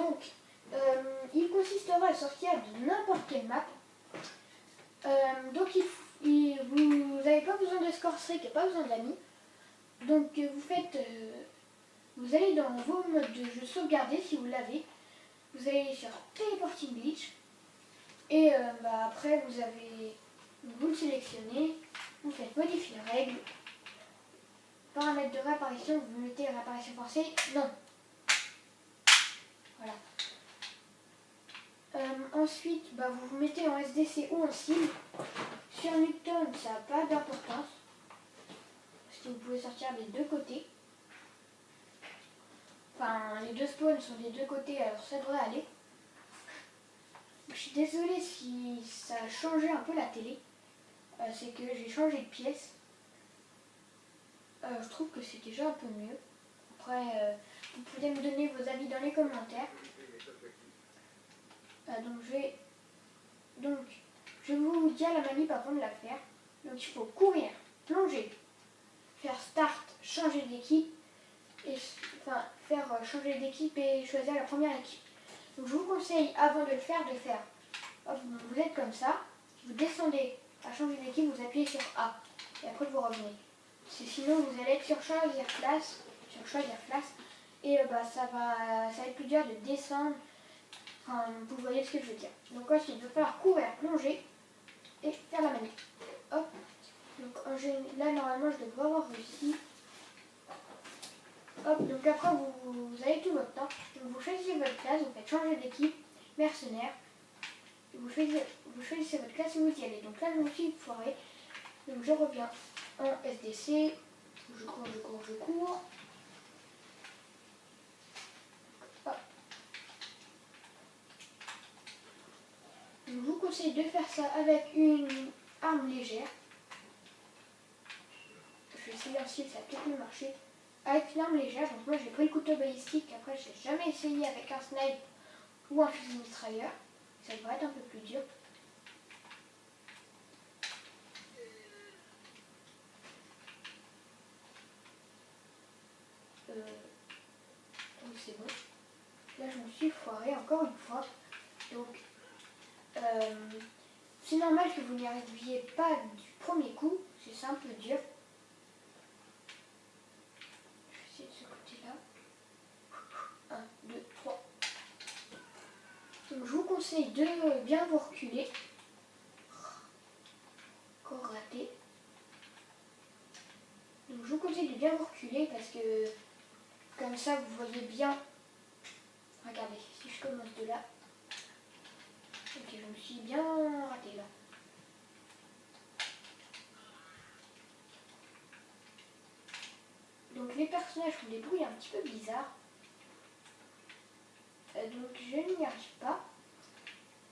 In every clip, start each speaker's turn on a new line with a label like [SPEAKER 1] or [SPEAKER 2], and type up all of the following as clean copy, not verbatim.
[SPEAKER 1] Donc, il consistera à sortir de n'importe quelle map. Donc, vous n'avez pas besoin de score strict et pas besoin d'amis. Donc, vous allez dans vos modes de jeu sauvegarder si vous l'avez. Vous allez sur Teleporting Glitch. Et après, vous le sélectionnez. Vous faites modifier règles. Paramètres de réapparition, vous mettez réapparition forcée. Non. Voilà. Ensuite, vous vous mettez en SDC ou en cible. Sur Newton, ça n'a pas d'importance. Parce que vous pouvez sortir des deux côtés. Enfin, les deux spawns sont des deux côtés, alors ça devrait aller. Je suis désolée si ça a changé un peu la télé. C'est que j'ai changé de pièce. Je trouve que c'est déjà un peu mieux. Après, vous pouvez me donner vos avis dans les commentaires. Donc je vais vous dire la manip avant de la faire. Donc il faut courir, plonger, faire start, changer d'équipe et faire changer d'équipe et choisir la première équipe. Donc je vous conseille avant de le faire hop, vous êtes comme ça, vous descendez à changer d'équipe, vous appuyez sur A et après vous revenez. Sinon vous allez être sur choisir place et ça va être plus dur de descendre. Enfin, vous voyez ce que je veux dire. Donc ensuite il va falloir courir, plonger et faire la manip. Hop. Donc là normalement je devrais avoir réussi. Hop, donc après vous avez tout votre temps. Donc vous choisissez votre classe, vous faites changer d'équipe, mercenaire. Vous choisissez votre classe et vous y allez. Donc là je me suis foiré. Donc je reviens en SDC. Je cours. Hop. Je vous conseille de faire ça avec une arme légère. Je vais essayer un style, ça a peut-être mieux marché. Avec une arme légère, donc moi j'ai pris le couteau balistique. Après j'ai jamais essayé avec un snipe ou un fusil mitrailleur. Ça devrait être un peu plus dur. Oui, c'est bon. Là je me suis foiré encore une fois. Donc c'est normal que vous n'y arriviez pas du premier coup. C'est un peu dur. Je vais essayer de ce côté-là. 1, 2, 3. Donc je vous conseille de bien vous reculer. Encore raté. Donc je vous conseille de bien vous reculer parce que comme ça vous voyez bien. Regardez, si je commence de là. Ok, je me suis bien raté là. Donc les personnages font des bruits un petit peu bizarres. Donc je n'y arrive pas.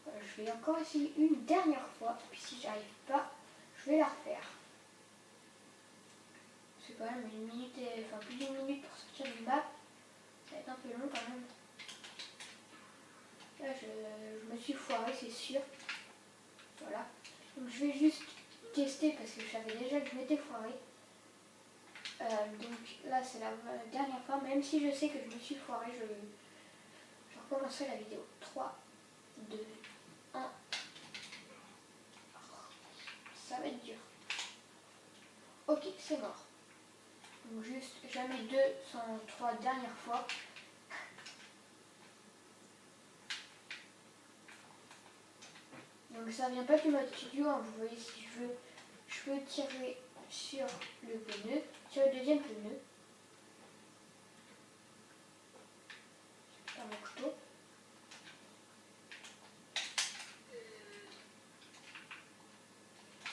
[SPEAKER 1] Je vais encore essayer une dernière fois. Puis si j'arrive pas, je vais la refaire. C'est quand même une minute, plus d'une minute pour sortir du map. Ça va être un peu long quand même. Là je me suis foiré, c'est sûr. Voilà. Donc je vais juste tester parce que je savais déjà que je m'étais foiré. Donc là c'est la dernière fois. Même si je sais que je me suis foiré, je recommencerai la vidéo. 3, 2, 1. Ça va être dur. Ok, c'est mort. Donc juste jamais 2 sans 3 dernières fois. Donc ça vient pas du mode studio, hein. Vous voyez si je peux tirer sur le pneu, sur le deuxième pneu. Par mon couteau.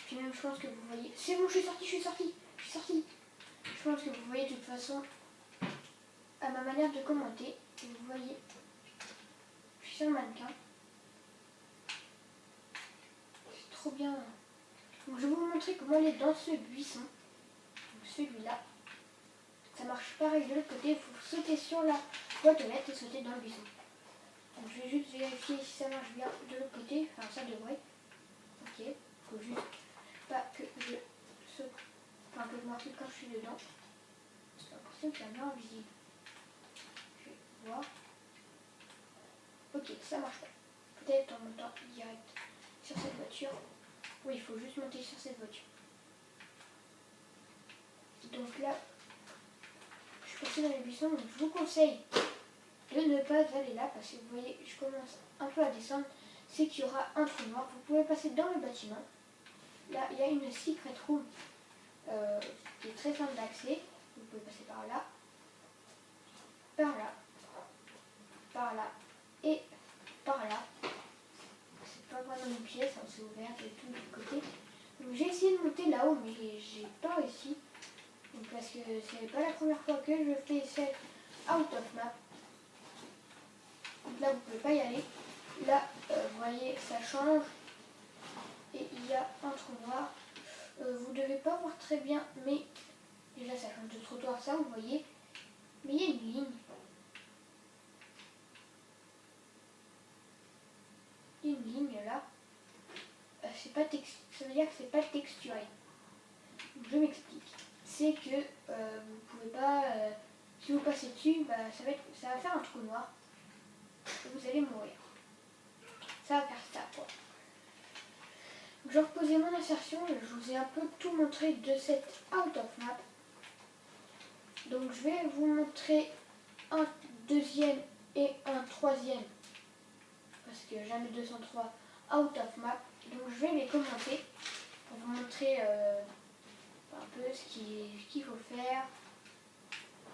[SPEAKER 1] Puis même je pense que vous voyez. C'est bon, je suis sorti. Je pense que vous voyez de toute façon à ma manière de commenter. Vous voyez, je suis sur le mannequin. C'est trop bien. Donc je vais vous montrer comment aller dans ce buisson. Donc celui-là. Ça marche pareil de l'autre côté. Il faut sauter sur la boîte aux lettres et sauter dans le buisson. Donc je vais juste vérifier si ça marche bien de l'autre côté. Enfin ça devrait. Ok. Il faut juste pas que je saute. Enfin que je marque quand je suis dedans. J'ai l'impression que ça m'est invisible. Je vais voir. Ok, ça marche pas. Peut-être en montant direct sur cette voiture. Oui, il faut juste monter sur cette voiture. Donc là, je suis passée dans les buissons, donc je vous conseille de ne pas aller là parce que vous voyez, je commence un peu à descendre. C'est qu'il y aura un trou noir. Vous pouvez passer dans le bâtiment. Là, il y a une secret room qui est très simple d'accès. Vous pouvez passer par là, par là et par là. C'est pas vraiment une pièce, hein, c'est ouvert de tous les côtés. Donc j'ai essayé de monter là-haut, mais j'ai pas réussi. Donc, parce que c'est pas la première fois que je fais cette out of map. Donc là, vous pouvez pas y aller. Là, vous voyez, ça change. Et il y a un trou noir. Vous devez pas voir très bien, mais déjà ça change de trottoir, ça vous voyez. Mais il y a une ligne. Il y a une ligne là. C'est pas ça veut dire que c'est pas texturé. Donc, je m'explique. C'est que vous pouvez pas. Si vous passez dessus, bah, ça va faire un trou noir. Et vous allez mourir. Ça va faire ça quoi. Donc, je vais reposer mon insertion. Je vous ai un peu tout montré de cette out of map. Donc je vais vous montrer un deuxième et un troisième. Parce que jamais 203 out of map. Donc je vais les commenter pour vous montrer un peu ce qu'il faut faire.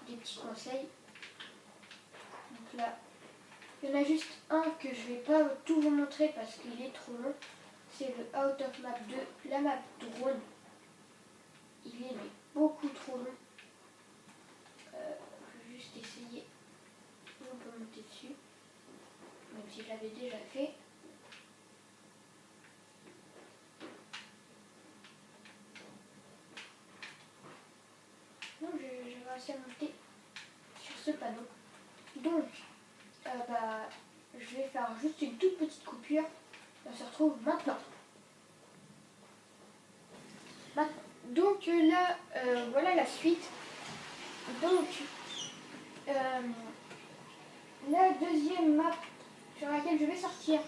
[SPEAKER 1] Des petits conseils. Donc là, il y en a juste un que je ne vais pas tout vous montrer parce qu'il est trop long. C'est le out of map de la map drone. Il est mais beaucoup trop long. Je vais juste essayer. On peut monter dessus. Même si je l'avais déjà fait. Donc j'ai réussi à monter sur ce panneau. Donc je vais faire juste une toute petite coupure. On se retrouve maintenant. Donc là, voilà la suite. Donc la deuxième map sur laquelle je vais sortir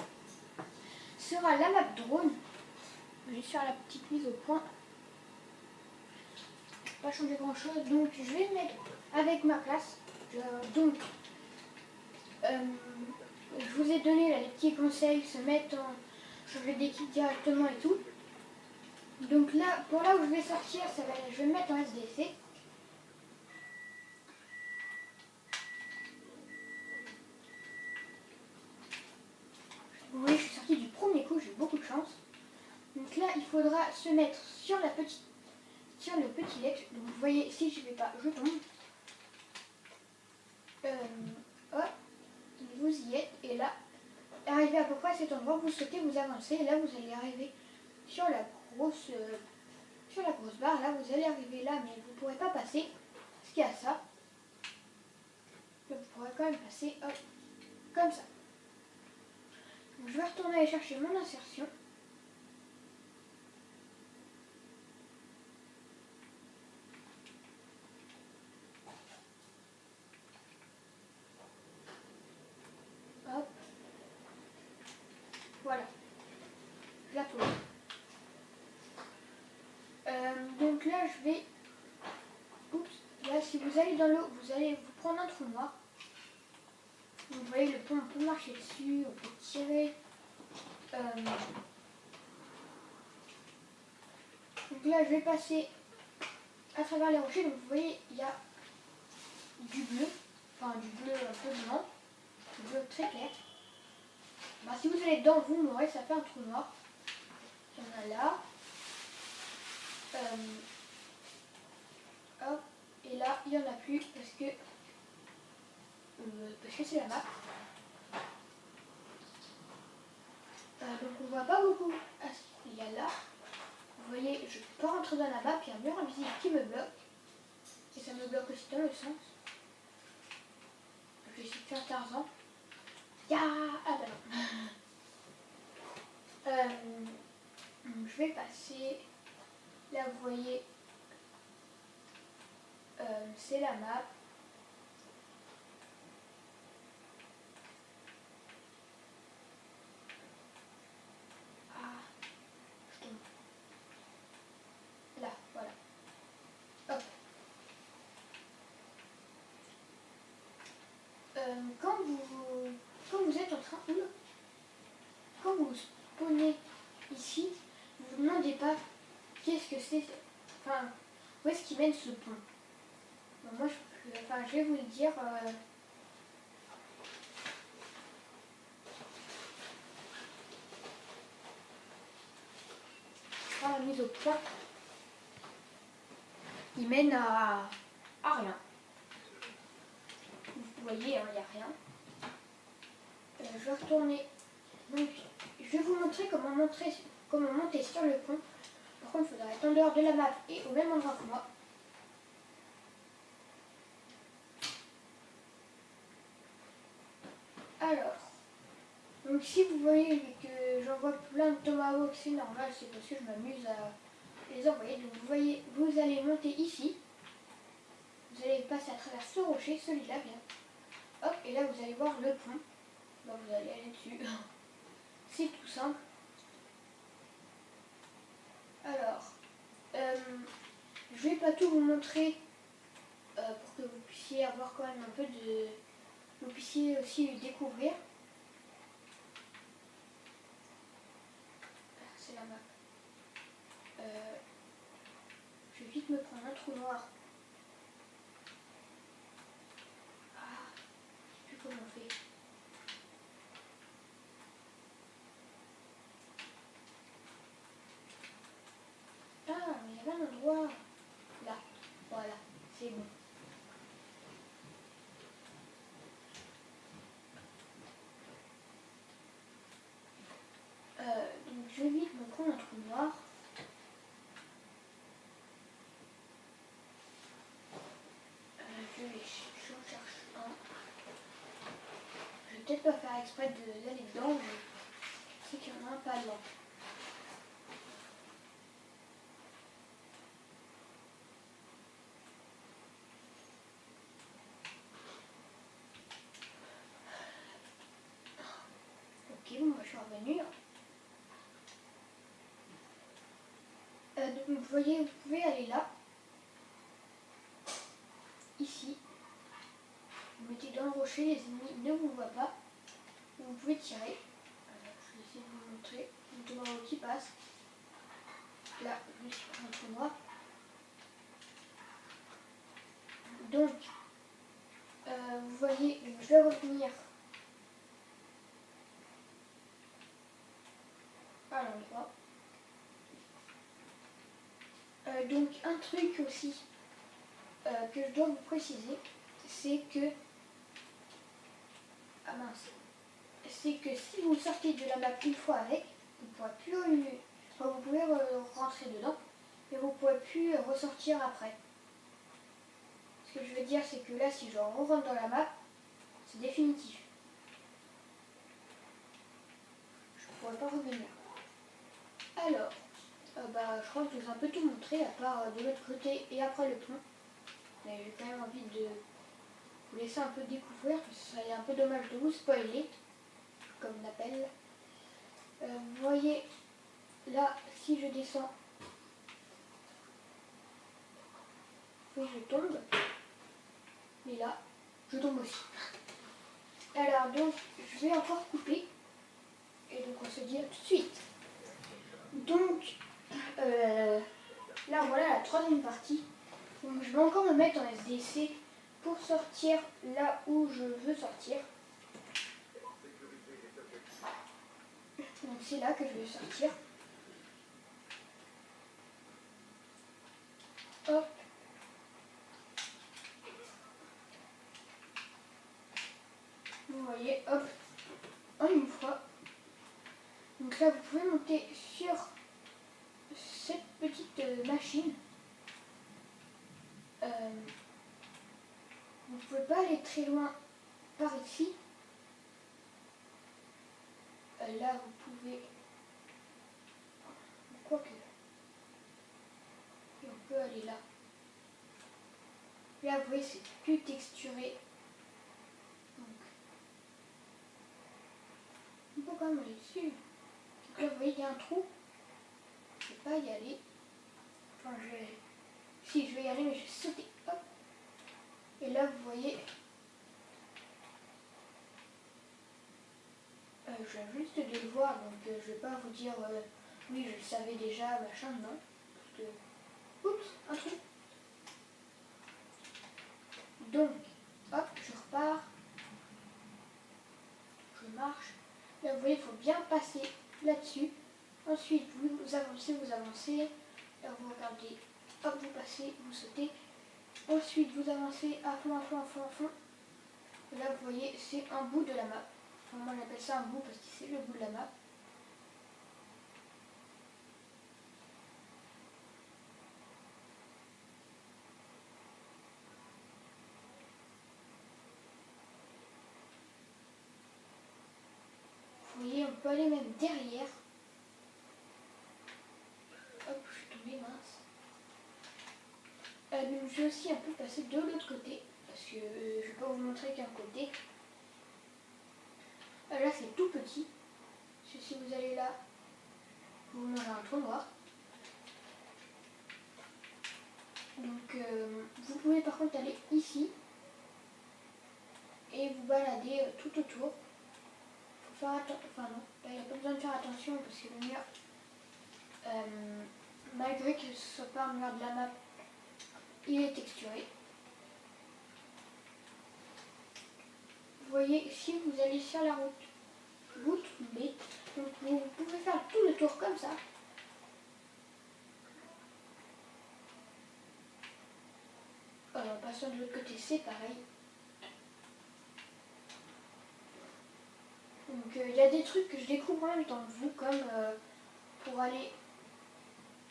[SPEAKER 1] sera la map drone. Je vais faire la petite mise au point. Pas changer grand chose, donc je vais mettre avec ma place. Je vous ai donné là, les petits conseils, se mettre en changer d'équipe directement et tout. Donc là, pour là où je vais sortir, je vais me mettre en SDC. Vous voyez, je suis sortie du premier coup, j'ai eu beaucoup de chance. Donc là, il faudra se mettre sur le petit ledge. Donc vous voyez, si je ne vais pas, je tombe. Hop, vous y êtes. Et là, arrivé à peu près à cet endroit, vous souhaitez vous avancer. Et là, vous allez arriver sur la grosse barre. Là, vous allez arriver là, mais vous ne pourrez pas passer. Parce qu'il y a ça. Là, vous pourrez quand même passer, hop, comme ça. Donc, je vais retourner aller chercher mon insertion. Hop. Voilà. Je la pose. Donc là, je vais... Oups. Là, si vous allez dans l'eau, vous allez vous prendre un trou noir. Vous voyez le pont, on peut marcher dessus, on peut tirer. Donc là, je vais passer à travers les rochers. Donc vous voyez, il y a du bleu, enfin du bleu un peu blanc, du bleu très clair. Bah, si vous allez dedans, vous mourrez, ça fait un trou noir. Il y en a là. Hop, et là, il n'y en a plus parce que c'est la map. Donc on voit pas beaucoup. Ah, il y a là. Vous voyez, je peux pas rentrer dans la map, il y a un mur invisible qui me bloque. Et ça me bloque aussi dans le sens. Je vais essayer de faire Tarzan. Ah bah non. Je vais passer. Là vous voyez, c'est la map. c'est... Enfin, où est-ce qu'il mène ce pont? Donc moi, je vais vous le dire... la mise au point, il mène à rien. Vous voyez, il n'y a rien. Je vais retourner. Donc, je vais vous montrer comment monter sur le pont. Par contre, il faudra être en dehors de la map et au même endroit que moi. Alors, donc si vous voyez que j'envoie plein de tomahawks, c'est normal, c'est parce que je m'amuse à les envoyer. Donc vous voyez, vous allez monter ici. Vous allez passer à travers ce rocher, celui-là bien. Hop, et là vous allez voir le pont. Donc vous allez aller dessus. C'est tout simple. Alors, je vais pas tout vous montrer pour que vous puissiez avoir quand même un peu de... Vous puissiez aussi le découvrir. C'est la map. Je vais vite me prendre un trou noir. Ah, je sais plus comment on fait. Ah, mais il y avait un endroit. Là, voilà, c'est bon. Donc je vais vite me prendre un trou noir. J'en cherche un. Je vais peut-être pas faire exprès d'aller dedans, mais je sais qu'il y en a un pas loin. Ok, bon, moi je suis revenue. Donc vous voyez, vous pouvez aller là. Ici. Vous mettez dans le rocher, les ennemis ne vous voient pas. Vous pouvez tirer. Je vais essayer de vous montrer. Une tomahawk qui passe. Là, je me suis pris un trou noir. Donc, vous voyez, je vais revenir à l'endroit. Donc, un truc aussi que je dois vous préciser, c'est que... Ah mince. C'est que si vous sortez de la map une fois avec, vous ne pourrez plus... Enfin, vous pouvez rentrer dedans, mais vous ne pourrez plus ressortir après. Ce que je veux dire, c'est que là, si je rentre dans la map, c'est définitif. Je ne pourrai pas revenir. Alors, je crois que je vous ai un peu tout montré, à part de l'autre côté et après le pont. Mais j'ai quand même envie de vous laisser un peu découvrir, parce que ce serait un peu dommage de vous spoiler, comme on appelle. Vous voyez, là, si je descends, oui, je tombe. Mais là, je tombe aussi. Alors, donc, je vais encore couper. Et donc, on se dit à tout de suite. Donc, là, voilà la troisième partie. Donc, je vais encore me mettre en SDC pour sortir là où je veux sortir. Donc, c'est là que je vais sortir. Hop. Vous voyez, hop, en une fois. Donc là, vous pouvez monter sur cette petite machine. Vous ne pouvez pas aller très loin par ici. Là, vous pouvez... Quoique... Et on peut aller là. Là, vous voyez, c'est plus texturé. Donc, on peut quand même aller dessus. Donc là, vous voyez, il y a un trou. Je ne vais pas y aller. Enfin, je vais... Si, je vais y aller, mais je vais sauter. Hop. Et là, vous voyez... je viens juste de le voir, donc je ne vais pas vous dire oui, je le savais déjà, machin, non. Parce que Oups, un trou. Donc, hop, je repars. Je marche. Là, vous voyez, il faut bien passer là-dessus. Ensuite, vous avancez, vous avancez. Là, vous regardez, hop, vous passez, vous sautez. Ensuite, vous avancez à fond, à fond, à fond, à fond. Et là, vous voyez, c'est un bout de la map. Enfin, moi, j'appelle ça un bout parce que c'est le bout de la map. Vous voyez, on peut aller même derrière. Hop, je suis tombée, mince. Donc, je vais aussi un peu passer de l'autre côté. Parce que je ne vais pas vous montrer qu'un côté. Là, c'est tout petit. Parce que si vous allez là, vous mangez un trou noir. Donc, vous pouvez par contre aller ici. Et vous balader tout autour. Faut faire attention. Enfin, non, là, il n'y a pas besoin de faire attention parce que le mur, malgré que ce ne soit pas un mur de la map, il est texturé. Vous voyez, si vous allez sur la route, vous tombez. Donc vous pouvez faire tout le tour comme ça. En passant de l'autre côté, c'est pareil. Donc il y a des trucs que je découvre en même temps que vous, comme pour aller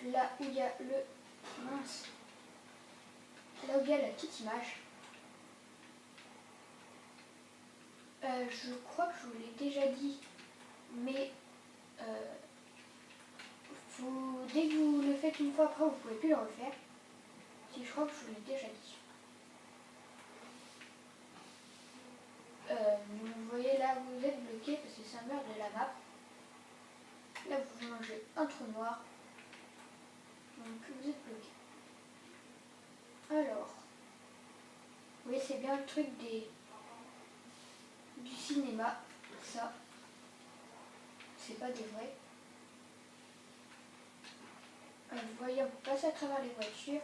[SPEAKER 1] là où il y a le... Mince. Là où il y a la petite image. Je crois que je vous l'ai déjà dit, mais dès que vous le faites une fois après, vous ne pouvez plus le refaire. Si, je crois que je vous l'ai déjà dit. Vous voyez là, vous êtes bloqué parce que c'est un mur de la map. Là, vous mangez un trou noir. Donc, vous êtes bloqué. Alors, vous voyez, c'est bien le truc du cinéma. Ça, c'est pas des vrais. Vous voyez, on peut passer à travers les voitures.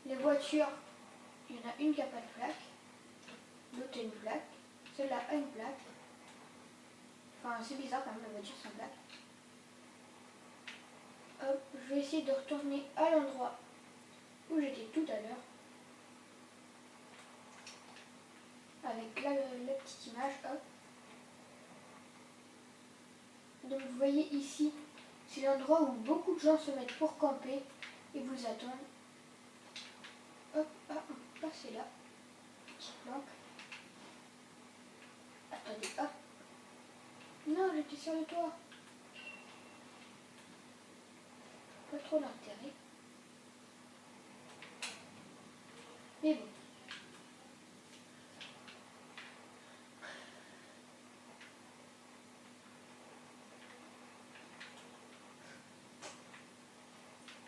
[SPEAKER 1] Les voitures, il y en a une qui n'a pas de plaque. L'autre a une plaque. Celle-là a une plaque. Enfin, c'est bizarre quand même, la voiture sans plaque. Hop, je vais essayer de retourner à l'endroit où j'étais tout à l'heure. Avec la petite image, hop. Donc vous voyez ici, c'est l'endroit où beaucoup de gens se mettent pour camper et vous attendent. Hop, ah, on peut passer là. Petite planque. Attendez, hop. Non, j'étais sur le toit. Pas trop l'intérêt. Mais bon.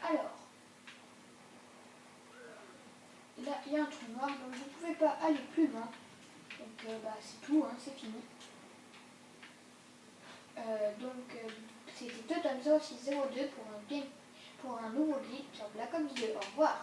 [SPEAKER 1] Alors, là, il y a un trou noir, donc vous ne pouvez pas aller plus loin. Donc, c'est tout, hein, c'est fini. C'était Totemso 602 pour un nouveau guide sur Black Ops 2. Au revoir.